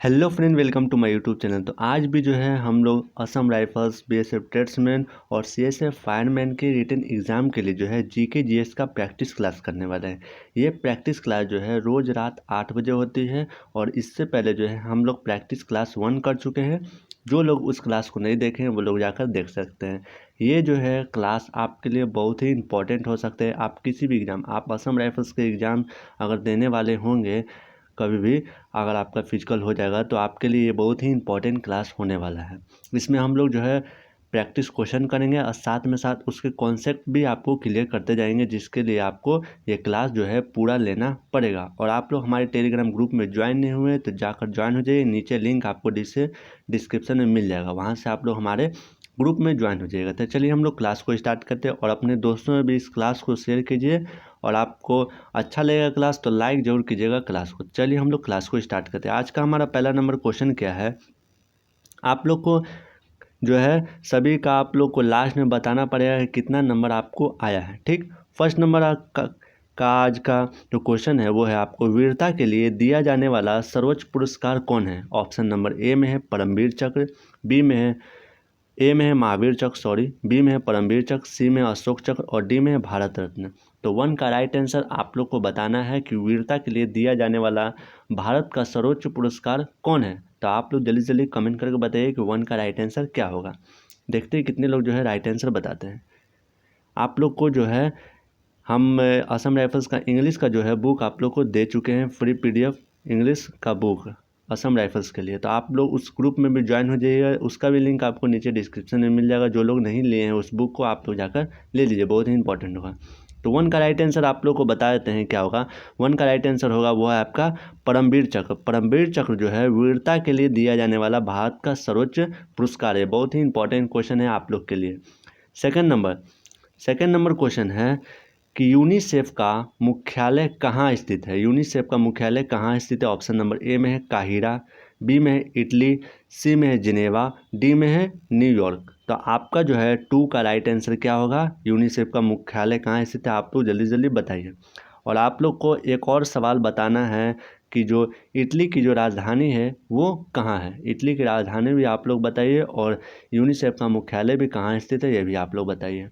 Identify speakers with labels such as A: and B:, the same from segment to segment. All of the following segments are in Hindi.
A: Hello friend, welcome to my YouTube channel. तो आज भी जो है हम लोग असम राइफल्स, बीएसएफ ट्रेड्समैन और सीएसएफ फायरमैन के रिटन एग्ज़ाम के लिए जो है जीके जीएस का प्रैक्टिस क्लास करने वाले हैं। ये प्रैक्टिस क्लास जो है रोज़ रात 8 बजे होती है और इससे पहले जो है हम लोग प्रैक्टिस क्लास 1 कर चुके हैं। जो लोग उस क्लास को नहीं देखे हैं वो लोग जाकर देख सकते हैं। ये जो है क्लास आपके लिए बहुत ही इंपॉर्टेंट हो सकते हैं। आप किसी भी एग्ज़ाम, आप असम राइफल्स के एग्ज़ाम अगर देने वाले होंगे कभी भी, अगर आपका फिजिकल हो जाएगा तो आपके लिए ये बहुत ही इंपॉर्टेंट क्लास होने वाला है। इसमें हम लोग जो है प्रैक्टिस क्वेश्चन करेंगे और साथ में साथ उसके कॉन्सेप्ट भी आपको क्लियर करते जाएंगे, जिसके लिए आपको ये क्लास जो है पूरा लेना पड़ेगा। और आप लोग हमारे टेलीग्राम ग्रुप में ज्वाइन नहीं हुए तो जाकर ज्वाइन हो जाइए। नीचे लिंक आपको डिस्क्रिप्शन में मिल जाएगा, वहाँ से आप लोग हमारे ग्रुप में ज्वाइन हो जाइएगा। तो चलिए हम लोग क्लास को स्टार्ट करते हैं और अपने दोस्तों में भी इस क्लास को शेयर कीजिए। और आपको अच्छा लगेगा क्लास तो लाइक ज़रूर कीजिएगा क्लास को। चलिए हम लोग क्लास को स्टार्ट करते हैं। आज का हमारा पहला नंबर क्वेश्चन क्या है, आप लोग को जो है सभी का आप लोग को लास्ट में बताना पड़ेगा कि कितना नंबर आपको आया है। ठीक, फर्स्ट नंबर का आज का जो क्वेश्चन है वो है, आपको वीरता के लिए दिया जाने वाला सर्वोच्च पुरस्कार कौन है। ऑप्शन नंबर ए में है परमवीर चक्र, बी में है ए में है महावीर चक्र, बी में है परमवीर चक्र, सी में अशोक चक्र और डी में है भारत रत्न। तो 1 का राइट आंसर आप लोग को बताना है कि वीरता के लिए दिया जाने वाला भारत का सर्वोच्च पुरस्कार कौन है। तो आप लोग जल्दी जल्दी कमेंट करके बताइए कि 1 का राइट आंसर क्या होगा। देखते हैं कितने लोग जो है राइट आंसर बताते हैं। आप लोग को जो है हम असम राइफल्स का इंग्लिश का जो है बुक आप लोग को दे चुके हैं, फ्री PDF इंग्लिश का बुक असम राइफल्स के लिए। तो आप लोग उस ग्रुप में भी ज्वाइन हो जाइएगा, उसका भी लिंक आपको नीचे डिस्क्रिप्शन में मिल जाएगा। जो लोग नहीं लिए हैं उस बुक को आप लोग जाकर ले लीजिए, बहुत ही इंपॉर्टेंट होगा। तो 1 का राइट आंसर आप लोग को बता देते हैं क्या होगा। 1 का राइट आंसर होगा वो है आपका परमवीर चक्र। परमवीर चक्र जो है वीरता के लिए दिया जाने वाला भारत का सर्वोच्च पुरस्कार है। बहुत ही इंपॉर्टेंट क्वेश्चन है आप लोग के लिए। सेकेंड नंबर क्वेश्चन है कि यूनिसेफ का मुख्यालय कहाँ स्थित है। यूनिसेफ का मुख्यालय कहाँ स्थित है। ऑप्शन नंबर ए में है काहिरा, बी में है इटली, सी में है जिनेवा, डी में है न्यूयॉर्क। तो आपका जो है 2 का राइट आंसर क्या होगा, यूनिसेफ का मुख्यालय कहाँ स्थित है, आप लोग जल्दी जल्दी बताइए। और आप लोग को एक और सवाल बताना है कि जो इटली की जो राजधानी है वो कहाँ है। इटली की राजधानी भी आप लोग बताइए और यूनिसेफ का मुख्यालय भी कहाँ स्थित है ये भी आप लोग बताइए।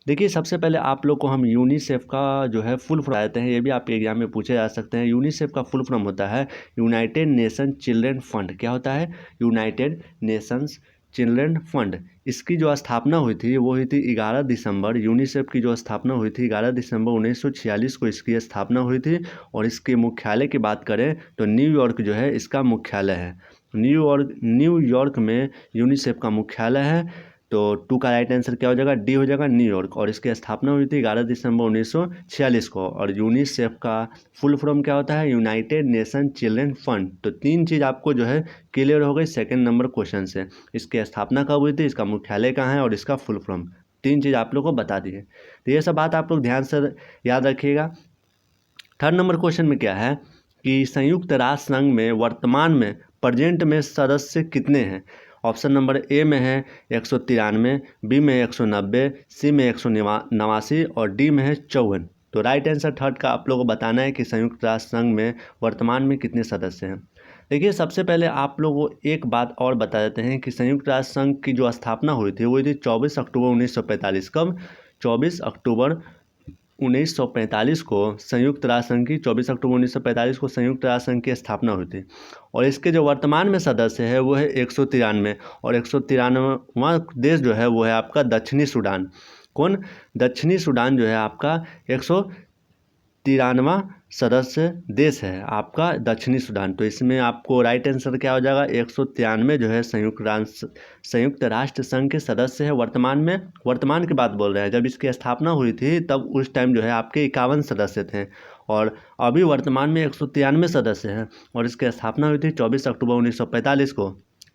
A: देखिए, सबसे पहले आप लोग को हम यूनिसेफ का जो है फुल फॉर्म बताते हैं, ये भी आपके एग्जाम में पूछे जा सकते हैं। यूनिसेफ का फुल फॉर्म होता है यूनाइटेड नेशन चिल्ड्रन फंड। क्या होता है, यूनाइटेड नेशंस चिल्ड्रन फंड। इसकी जो स्थापना हुई थी वो हुई थी 11 दिसंबर। यूनिसेफ की जो स्थापना हुई थी 11 दिसंबर 1946 को इसकी स्थापना हुई थी। और इसके मुख्यालय की बात करें तो न्यूयॉर्क जो है इसका मुख्यालय है। न्यूयॉर्क में यूनिसेफ का मुख्यालय है। तो 2 का राइट आंसर क्या हो जाएगा, डी हो जाएगा, न्यूयॉर्क। और इसकी स्थापना हुई थी 11 दिसंबर 1946 को। और यूनिसेफ का फुल फॉर्म क्या होता है, यूनाइटेड नेशन चिल्ड्रन फंड। तो 3 चीज़ आपको जो है क्लियर हो गई सेकंड नंबर क्वेश्चन से। इसकी स्थापना कब हुई थी, इसका मुख्यालय कहाँ है और इसका फुल फॉर्म, 3 चीज़ आप लोग को बता दी है। तो ये सब बात आप लोग ध्यान से याद रखिएगा। थर्ड नंबर क्वेश्चन में क्या है कि संयुक्त राष्ट्र संघ में वर्तमान में प्रेजेंट में सदस्य कितने हैं। ऑप्शन नंबर ए में है 193, बी में 190, सी में 189 और डी में है 54। तो राइट आंसर थर्ड का आप लोगों को बताना है कि संयुक्त राष्ट्र संघ में वर्तमान में कितने सदस्य हैं। देखिए, सबसे पहले आप लोगों को एक बात और बता देते हैं कि संयुक्त राष्ट्र संघ की जो स्थापना हुई थी वो थी 24 अक्टूबर 1945। कब, 24 अक्टूबर 1945 को संयुक्त राष्ट्र संघ की 24 अक्टूबर 1945 को संयुक्त राष्ट्र संघ की स्थापना हुई थी। और इसके जो वर्तमान में सदस्य है वो है 193। और 193वां देश जो है वो है आपका दक्षिणी सूडान। कौन, दक्षिणी सूडान जो है आपका 193वां सदस्य देश है आपका दक्षिणी सूडान। तो इसमें आपको राइट आंसर क्या हो जाएगा, 193 जो है संयुक्त राष्ट्र संघ के सदस्य है वर्तमान में। वर्तमान की बात बोल रहे हैं, जब इसकी स्थापना हुई थी तब उस टाइम जो है आपके 51 सदस्य थे। और अभी वर्तमान में 193 सदस्य हैं। और इसकी स्थापना हुई थी 24 अक्टूबर 1945 को।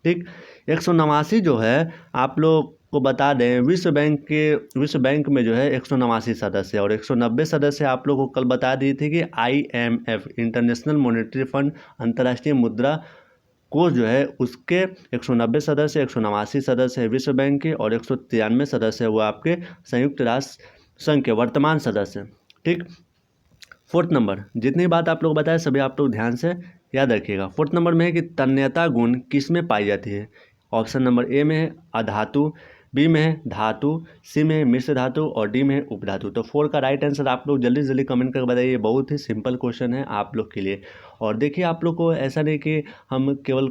A: ठीक, 189 जो है आप लोग को बता दें, विश्व बैंक में जो है 189 सदस्य है। और 190 सदस्य आप लोग को कल बता दी थी कि IMF इंटरनेशनल मॉनेटरी फंड अंतर्राष्ट्रीय मुद्रा कोष जो है उसके 190 सदस्य, 189 सदस्य है विश्व बैंक के और 193 सदस्य है वो आपके संयुक्त राष्ट्र संघ के वर्तमान सदस्य। ठीक, फोर्थ नंबर, जितनी बात आप लोग बताए सभी आप लोग ध्यान से याद रखिएगा। फोर्थ नंबर में है कि तन्यता गुण किस में पाई जाती है। ऑप्शन नंबर ए में है अधातु, बी में है धातु, सी में है मिश्र धातु और डी में है उपधातु। तो 4 का राइट आंसर आप लोग जल्दी जल्दी कमेंट करके बताइए। बहुत ही सिंपल क्वेश्चन है आप लोग के लिए। और देखिए आप लोग को ऐसा नहीं कि हम केवल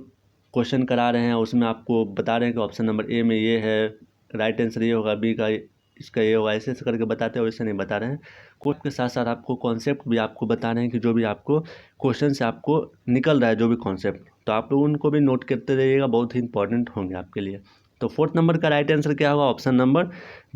A: क्वेश्चन करा रहे हैं उसमें आपको बता रहे हैं कि ऑप्शन नंबर ए में ये है, राइट आंसर ये होगा, बी का इसका ये होगा, ऐसे करके बताते हैं, वैसे नहीं बता रहे हैं। कोर्स के साथ साथ आपको कॉन्सेप्ट भी आपको बता रहे हैं कि जो भी आपको क्वेश्चन से आपको निकल रहा है जो भी कॉन्सेप्ट, तो आप लोग उनको भी नोट करते रहिएगा, बहुत ही इंपॉर्टेंट होंगे आपके लिए। तो फोर्थ नंबर का राइट आंसर क्या होगा, ऑप्शन नंबर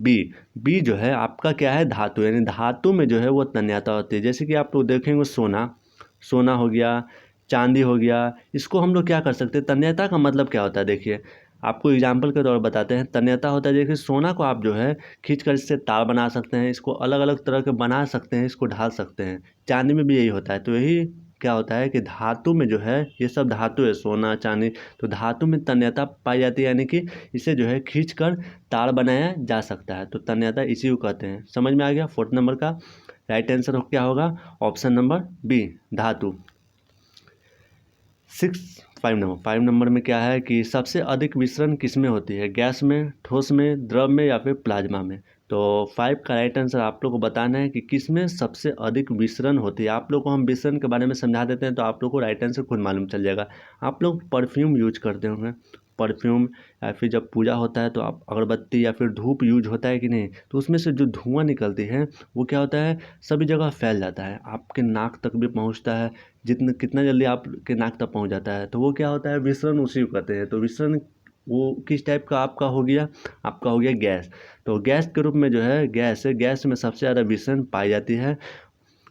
A: बी। बी जो है आपका क्या है, धातु, यानी धातु में जो है वो तन्यता होती है। जैसे कि आप लोग देखेंगे सोना हो गया, चांदी हो गया, इसको हम लोग क्या कर सकते हैं, तन्यता का मतलब क्या होता है। देखिए आपको एग्जाम्पल के तौर पर बताते हैं। तन्यता होता है, देखिए सोना को आप जो है खींच कर इससे तार बना सकते हैं, इसको अलग अलग तरह के बना सकते हैं, इसको ढाल सकते हैं। चांदी में भी यही होता है। तो यही क्या होता है कि धातु में जो है, ये सब धातु है, सोना चांदी, तो धातु में तन्यता पाई जाती है, यानी कि इसे जो है खींच कर तार बनाया जा सकता है। तो तन्यता इसी को कहते हैं। समझ में आ गया। फोर्थ नंबर का राइट आंसर क्या होगा, ऑप्शन नंबर बी, धातु। 5 नंबर में क्या है कि सबसे अधिक विसरण किस में होती है, गैस में, ठोस में, द्रव में या फिर प्लाज्मा में। तो 5 का राइट आंसर आप लोग को बताना है कि किस में सबसे अधिक विसरण होती है। आप लोग को हम विसरण के बारे में समझा देते हैं तो आप लोग को राइट आंसर खुद मालूम चल जाएगा। आप लोग परफ्यूम यूज करते होंगे, परफ्यूम, या फिर जब पूजा होता है तो आप अगरबत्ती या फिर धूप यूज होता है कि नहीं, तो उसमें से जो धुआं निकलती है वो क्या होता है, सभी जगह फैल जाता है, आपके नाक तक भी पहुंचता है। कितना जल्दी आपके नाक तक पहुंच जाता है, तो वो क्या होता है, विसरण उसी को कहते हैं। तो विसरण वो किस टाइप का आपका हो गया, आपका हो गया गैस। तो गैस के रूप में जो है, गैस में सबसे ज़्यादा विसरण पाई जाती है।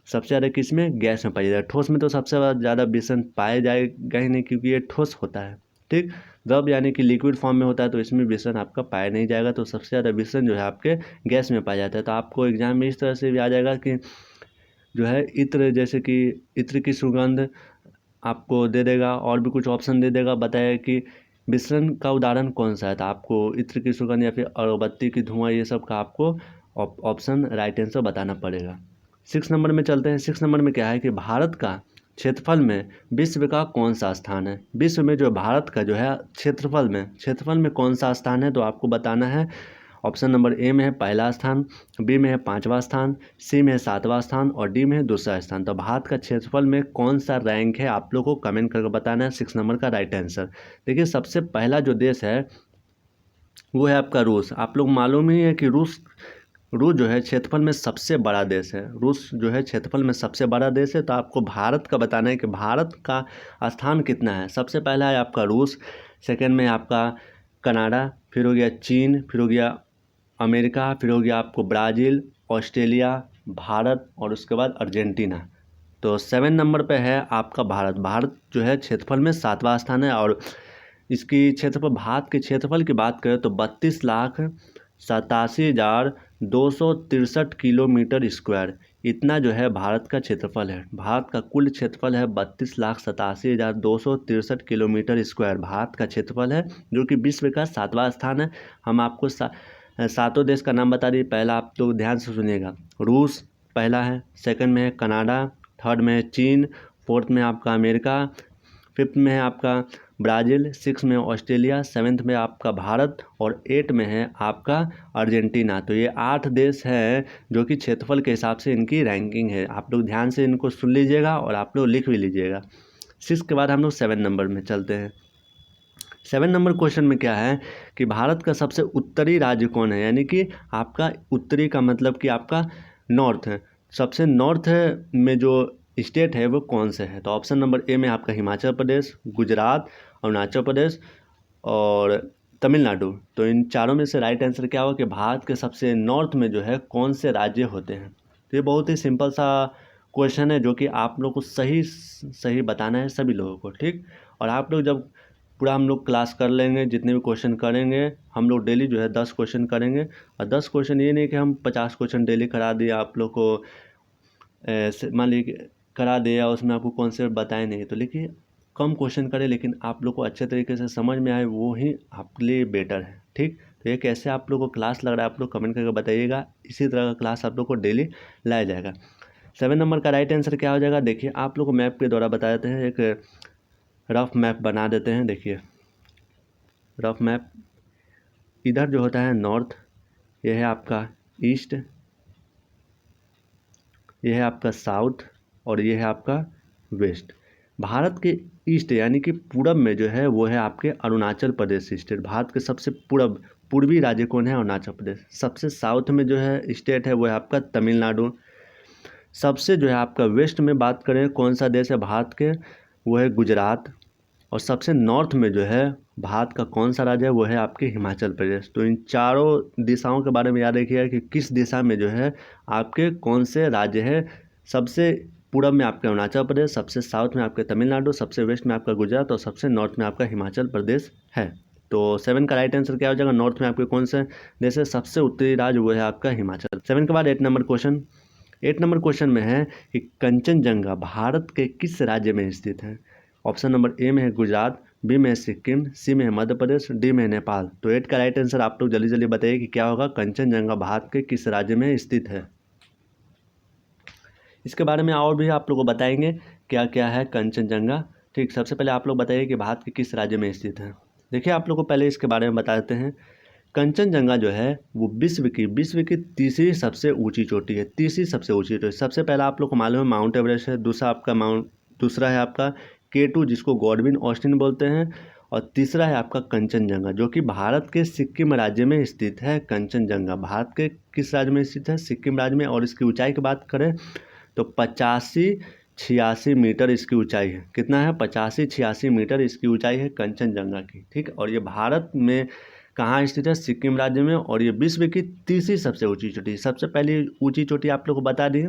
A: सबसे ज़्यादा किस में, गैस में पाई जाती है। ठोस में तो सबसे ज़्यादा विसरण पाया जाएगा ही नहीं, क्योंकि ये ठोस होता है। ठीक, द्रव यानी कि लिक्विड फॉर्म में होता है, तो इसमें विसरण आपका पाया नहीं जाएगा। तो सबसे ज़्यादा विसरण जो है आपके गैस में पाया जाता है। तो आपको एग्जाम में इस तरह से भी आ जाएगा कि जो है इत्र, जैसे कि इत्र की सुगंध आपको दे देगा, और भी कुछ ऑप्शन दे देगा, बताया कि विसरण का उदाहरण कौन सा है। तो आपको इत्र की सुगंध या फिर अगरबत्ती की धुआं, ये सब का आपको ऑप्शन राइट आंसर बताना पड़ेगा। 6 नंबर में चलते हैं। 6 नंबर में क्या है कि भारत का क्षेत्रफल में विश्व का कौन सा स्थान है। विश्व में जो भारत का जो है क्षेत्रफल में कौन सा स्थान है, तो आपको बताना है। ऑप्शन नंबर ए में है पहला स्थान, बी में है 5वां स्थान, सी में है 7वां स्थान और डी में है दूसरा स्थान। तो भारत का क्षेत्रफल में कौन सा रैंक है, आप लोग को कमेंट करके बताना है। 6 नंबर का राइट आंसर। देखिए सबसे पहला जो देश है वो है आपका रूस। आप लोग मालूम ही है कि रूस जो है क्षेत्रफल में सबसे बड़ा देश है। रूस जो है क्षेत्रफल में सबसे बड़ा देश है। तो आपको भारत का बताना है कि भारत का स्थान कितना है। सबसे पहला है आपका रूस, सेकंड में आपका कनाडा, फिर हो गया चीन, फिर हो गया अमेरिका, फिर हो गया आपको ब्राज़ील, ऑस्ट्रेलिया, भारत और उसके बाद अर्जेंटीना। तो 7 नंबर पे है आपका भारत। भारत जो है क्षेत्रफल में 7वां स्थान है, और इसकी क्षेत्रफल, भारत के क्षेत्रफल की बात करें तो 32,87,263 किलोमीटर स्क्वायर, इतना जो है भारत का क्षेत्रफल है। भारत का कुल क्षेत्रफल है 32,87,263 किलोमीटर स्क्वायर भारत का क्षेत्रफल है, जो कि विश्व का 7वां स्थान है। हम आपको सातों देश का नाम बता दिए। पहला आप लोग ध्यान से सुनिएगा, रूस पहला है, सेकंड में है कनाडा, थर्ड में है चीन, फोर्थ में आपका अमेरिका, फिफ्थ में है आपका ब्राज़ील, 6 में ऑस्ट्रेलिया, 7th में आपका भारत और 8 में है आपका अर्जेंटीना। तो ये 8 देश हैं जो कि क्षेत्रफल के हिसाब से इनकी रैंकिंग है। आप लोग ध्यान से इनको सुन लीजिएगा और आप लोग लिख भी लीजिएगा। 6 के बाद हम लोग 7 नंबर में चलते हैं। 7 नंबर क्वेश्चन में क्या है कि भारत का सबसे उत्तरी राज्य कौन है, यानी कि आपका उत्तरी का मतलब कि आपका नॉर्थ है। सबसे नॉर्थ में जो स्टेट है वो कौन से है। तो ऑप्शन नंबर ए में आपका हिमाचल प्रदेश, गुजरात, अरुणाचल प्रदेश और तमिलनाडु। तो इन चारों में से राइट आंसर क्या होगा कि भारत के सबसे नॉर्थ में जो है कौन से राज्य होते हैं। तो ये बहुत ही सिंपल सा क्वेश्चन है जो कि आप लोग को सही बताना है सभी लोगों को, ठीक। और आप लोग जब पूरा हम लोग क्लास कर लेंगे, जितने भी क्वेश्चन करेंगे हम लोग डेली जो है 10 क्वेश्चन करेंगे। और 10 क्वेश्चन ये नहीं कि हम 50 क्वेश्चन डेली करा दिए आप लोग को, मान लीजिए करा दिया, उसमें आपको कॉन्सेप्ट बताए नहीं। तो लेकिन कम क्वेश्चन करें लेकिन आप लोग को अच्छे तरीके से समझ में आए, वो ही आपके लिए बेटर है, ठीक। तो ये कैसे आप लोग को क्लास लग रहा है आप लोग कमेंट करके बताइएगा। इसी तरह का क्लास आप लोग को डेली लाया जाएगा। 7 नंबर का राइट आंसर क्या हो जाएगा? देखिए आप लोग को मैप के द्वारा बता देते हैं, एक रफ मैप बना देते हैं। देखिए रफ मैप, इधर जो होता है नॉर्थ, ये है आपका ईस्ट, ये है आपका साउथ और ये है आपका वेस्ट। भारत के ईस्ट यानी कि पूरब में जो है वो है आपके अरुणाचल प्रदेश स्टेट। भारत के सबसे पूर्वी राज्य कौन है? अरुणाचल प्रदेश। सबसे साउथ में जो है स्टेट है वो है आपका तमिलनाडु। सबसे जो है आपका वेस्ट में बात करें कौन सा देश है भारत के, वो है गुजरात। और सबसे नॉर्थ में जो है भारत का कौन सा राज्य है, वो है आपके हिमाचल प्रदेश। तो इन चारों दिशाओं के बारे में याद रखिएगा कि किस दिशा में जो है आपके कौन से राज्य है। सबसे पूरब में आपका अरुणाचल प्रदेश, सबसे साउथ में आपके तमिलनाडु, सबसे वेस्ट में आपका गुजरात और सबसे नॉर्थ में आपका हिमाचल प्रदेश है। तो 7 का राइट आंसर क्या हो जाएगा? नॉर्थ में आपके कौन से देश है? सबसे उत्तरी राज्य वो है आपका हिमाचल। 7 के बाद 8 नंबर क्वेश्चन। 8 नंबर क्वेश्चन में है कि कंचनजंगा भारत के किस राज्य में स्थित है? ऑप्शन नंबर ए में है गुजरात, बी में है सिक्किम, सी में है मध्य प्रदेश, डी में है नेपाल। तो 8 का राइट आंसर आप लोग जल्दी जल्दी बताइए कि क्या होगा? कंचनजंगा भारत के किस राज्य में स्थित है? इसके बारे में और भी आप लोग को बताएंगे क्या क्या है कंचनजंगा। ठीक, सबसे पहले आप लोग बताइए कि भारत के किस राज्य में स्थित है। देखिए आप लोग को पहले इसके बारे में बता देते हैं। कंचनजंगा जो है वो विश्व की तीसरी सबसे ऊंची चोटी है। तीसरी सबसे ऊंची चोटी। सबसे पहला आप लोग को मालूम है माउंट एवरेस्ट है, दूसरा है आपका K2 जिसको गॉडविन ऑस्टिन बोलते हैं, और तीसरा है आपका कंचनजंगा जो कि भारत के सिक्किम राज्य में स्थित है। कंचनजंगा भारत के किस राज्य में स्थित है? सिक्किम राज्य में। और इसकी ऊंचाई की बात करें तो 85-86 मीटर इसकी ऊंचाई है। कितना है? 85-86 मीटर इसकी ऊंचाई है कंचनजंगा की। ठीक, और ये भारत में कहाँ स्थित है? सिक्किम राज्य में। और ये विश्व की तीसरी सबसे ऊंची चोटी। सबसे पहली ऊंची चोटी आप लोग को बता दिए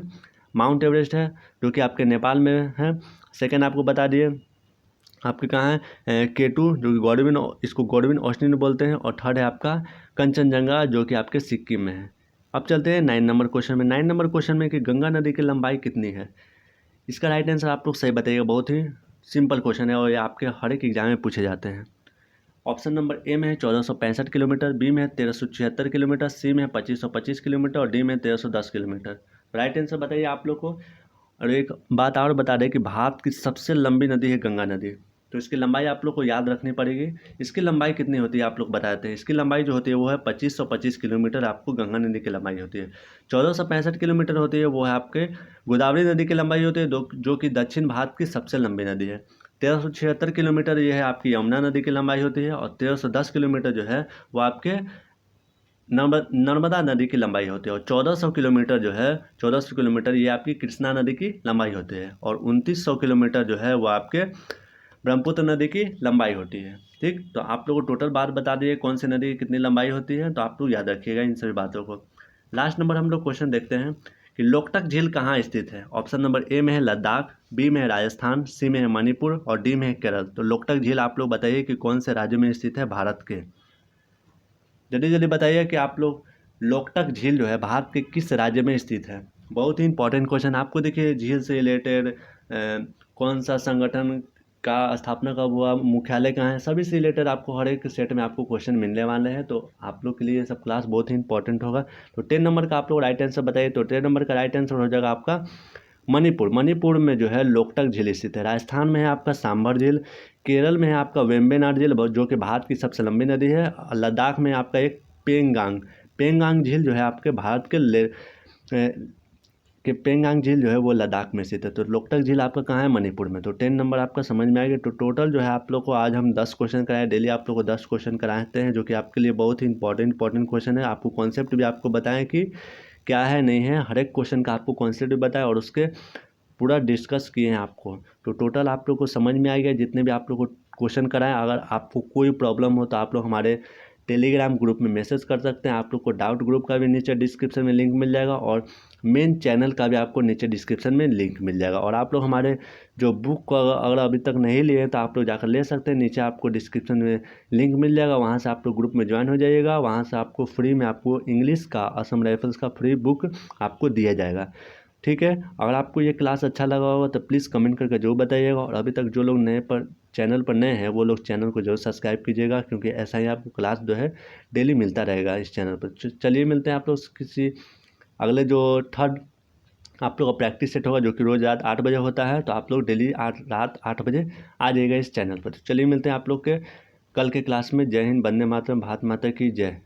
A: माउंट एवरेस्ट है जो कि आपके नेपाल में है। सेकंड आपको बता दिए आपके कहाँ है K2 जो कि इसको गॉडविन ऑस्टिन बोलते हैं। और थर्ड है आपका कंचनजंगा जो कि आपके सिक्किम में है। अब चलते हैं 9 नंबर क्वेश्चन में। 9 नंबर क्वेश्चन में कि गंगा नदी की लंबाई कितनी है? इसका राइट आंसर आप लोग सही बताइएगा। बहुत ही सिंपल क्वेश्चन है और ये आपके हर एक एग्जाम में पूछे जाते हैं। ऑप्शन नंबर ए में है 1465 किलोमीटर, बी में है 1376 किलोमीटर, सी में है 2525 किलोमीटर और डी में 1310 किलोमीटर। राइट आंसर बताइए आप लोग को। और एक बात और बता दें कि भारत की सबसे लंबी नदी है गंगा नदी। तो इसकी लंबाई आप लोग को याद रखनी पड़ेगी। इसकी लंबाई कितनी होती है आप लोग बता देते हैं। इसकी लंबाई जो होती है वो है 2525 किलोमीटर आपको गंगा नदी की लंबाई होती है। 1465 किलोमीटर होती है वो है आपके गोदावरी नदी की लंबाई होती है जो कि दक्षिण भारत की सबसे लंबी नदी है। 1376 किलोमीटर ये है आपकी यमुना नदी की लंबाई होती है। और 1310 किलोमीटर जो है वो आपके नर्मदा नदी की लंबाई होती है। और 1400 किलोमीटर जो है 1400 किलोमीटर ये आपकी कृष्णा नदी की लंबाई होती है। और 2900 किलोमीटर जो है वो आपके ब्रह्मपुत्र नदी की लंबाई होती है। ठीक, तो आप लोगों को टोटल बात बता दिए कौन सी नदी की कितनी लंबाई होती है। तो आप लोग याद रखिएगा इन सभी बातों को। लास्ट नंबर हम लोग क्वेश्चन देखते हैं कि लोकटक झील कहाँ स्थित है। ऑप्शन नंबर ए में है लद्दाख, बी में है राजस्थान, सी में है मणिपुर और डी में है केरल। तो लोकटक झील आप लोग बताइए कि कौन से राज्य में स्थित है भारत के। जल्दी जल्दी बताइए कि आप लोग लोकटक झील जो है भारत के किस राज्य में स्थित है। बहुत ही इंपॉर्टेंट क्वेश्चन आपको। देखिए झील से रिलेटेड कौन सा संगठन का स्थापना कब हुआ, मुख्यालय कहाँ है, सभी से रिलेटेड आपको हर एक सेट में आपको क्वेश्चन मिलने वाले हैं। तो आप लोग के लिए ये सब क्लास बहुत ही इंपॉर्टेंट होगा। तो 10 नंबर का आप लोग राइट आंसर बताइए। तो 10 नंबर का राइट आंसर हो जाएगा आपका मणिपुर। मणिपुर में जो है लोकटक झील स्थित है। राजस्थान में है आपका सांभर झील, केरल में है आपका वेम्बनाड झील जो कि भारत की सबसे लंबी नदी है। लद्दाख में आपका एक पेंगांग झील जो है आपके भारत के पेंगांग झील जो है वो लद्दाख में स्थित है। तो लोकटक झील आपका कहाँ है? मणिपुर में। तो 10 नंबर आपका समझ में आएगा। तो टोटल जो है आप लोग को आज हम 10 क्वेश्चन कराए। डेली आप लोग को 10 क्वेश्चन कराते हैं जो कि आपके लिए बहुत ही इंपॉर्टेंट क्वेश्चन है। आपको कॉन्सेप्ट भी आपको बताएं कि क्या है नहीं है, हर एक क्वेश्चन का आपको कॉन्सेप्ट भी बताया और उसके पूरा डिस्कस किए हैं आपको। तो टोटल आप लोग को समझ में आ गया जितने भी आप लोग को क्वेश्चन कराएं। अगर आपको कोई प्रॉब्लम हो तो आप लोग हमारे टेलीग्राम ग्रुप में मैसेज कर सकते हैं। आप लोग को डाउट ग्रुप का भी नीचे डिस्क्रिप्शन में लिंक मिल जाएगा और मेन चैनल का भी आपको नीचे डिस्क्रिप्शन में लिंक मिल जाएगा। और आप लोग हमारे जो बुक को अगर अभी तक नहीं लिए तो आप लोग जाकर ले सकते हैं। नीचे आपको डिस्क्रिप्शन में लिंक मिल जाएगा, वहाँ से आप लोग ग्रुप में ज्वाइन हो जाइएगा। वहाँ से आपको फ्री में आपको इंग्लिश का असम राइफल्स का फ्री बुक आपको दिया जाएगा। ठीक है, अगर आपको ये क्लास अच्छा लगा होगा तो प्लीज़ कमेंट करके जरूर बताइएगा। और अभी तक जो लोग चैनल पर नए हैं वो लोग चैनल को जरूर सब्सक्राइब कीजिएगा क्योंकि ऐसा ही आपको क्लास जो है डेली मिलता रहेगा इस चैनल पर। चलिए मिलते हैं आप लोग किसी अगले जो थर्ड आप लोग का प्रैक्टिस सेट होगा, जो कि रोज़ रात 8 बजे होता है। तो आप लोग डेली रात 8 बजे आ जाइएगा इस चैनल पर। तो चलिए मिलते हैं आप लोग के कल के क्लास में। जय हिंद, वंदे मातरम, भारत माता की जय।